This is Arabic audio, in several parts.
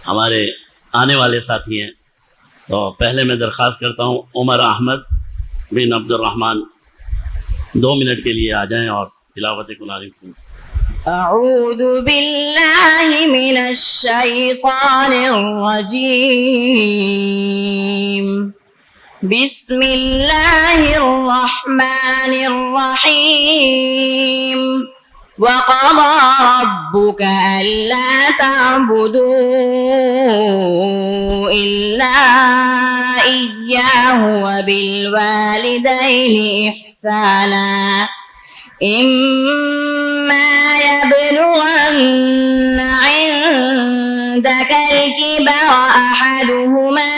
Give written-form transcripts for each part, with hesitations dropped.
हमारे आने वाले साथी हैं। तो पहले मैं दरख्वास्त करता हूँ उमर अहमद बिन अब्दुर्रहमान 2 मिनट के लिए आ जाएं और तिलावत कुरान की। أعوذ بالله من الشيطان الرجيم بسم الله الرحمن الرحيم وقضى ربك ألا تعبدوا إلا إياه وبالوالدين إحسانا إما يبلغن عندك الكبر أحدهما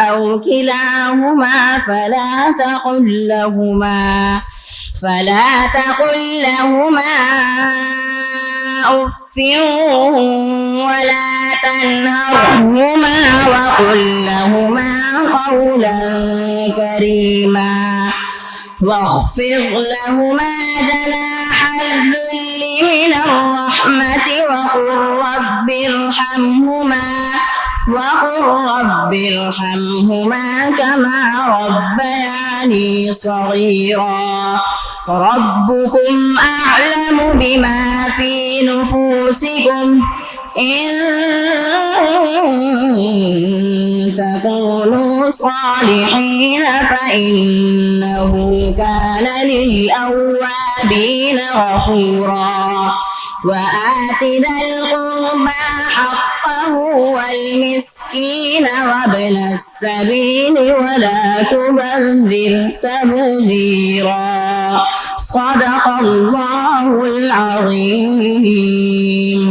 أو كلاهما فلا تقل لهما أف ولا تنهرهما وقل لهما قولا كريما واخفض لهما جناح الذل من الرحمة وقل رب ارحمهما كما ربياني صغيرا ربكم أعلم بما في نفوسكم إن تكونوا صالحين فإنه كان للأوابين غفورا وآت ذا القربى حقه والمسكين وابن السبيل ولا تبذر تبذيرا صدق الله العظيم.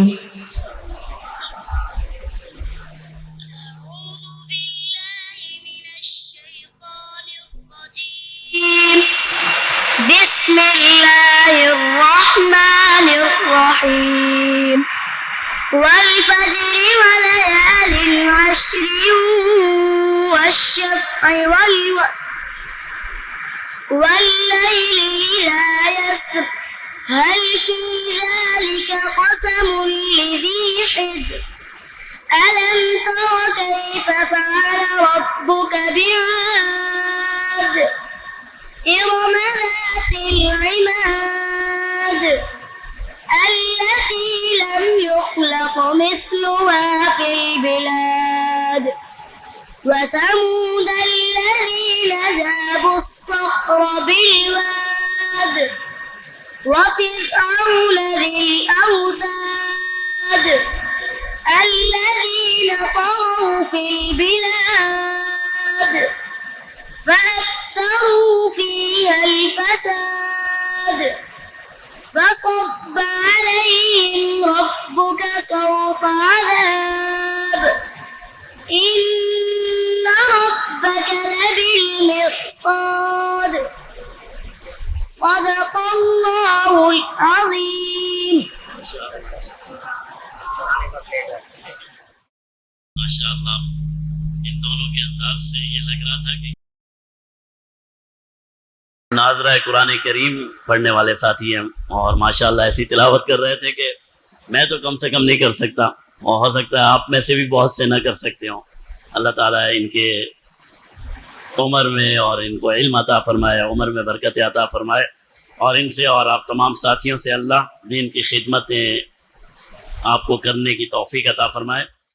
بسم الله الرحمن الرحيم والفجر وليال عشر والشفع والوتر والليل إذا يسر هل في ذلك قسم لذي حجر ألم تر كيف فعل ربك بعاد إرم ذات العماد التي لم يخلق مثلها في البلاد وثمود الذين جابوا الصخر بالواد وفرعون ذي الأوتاد الذين طغوا في البلاد فأكثروا فيها الفساد فصب عليهم ربك سوط عذاب إن ربك لبالمرصاد صدق الله العظيم. माशाअल्लाह, इन दोनों के अंदाज से ये लग रहा था कि नाज़रा कुरान करीम पढ़ने वाले साथी हैं और माशाअल्लाह ऐसी तिलावत कर रहे थे कि मैं तो कम से कम नहीं कर सकता और हो सकता है आप में से भी बहुत से ना कर सकते हो। अल्लाह ताला इनके उम्र में और इनको इल्म अता फरमाए, उम्र में बरकत अता फरमाए और इनसे और आप तमाम साथियों से अल्लाह दीन की खिदमतें आपको करने की तौफीक अता फरमाए।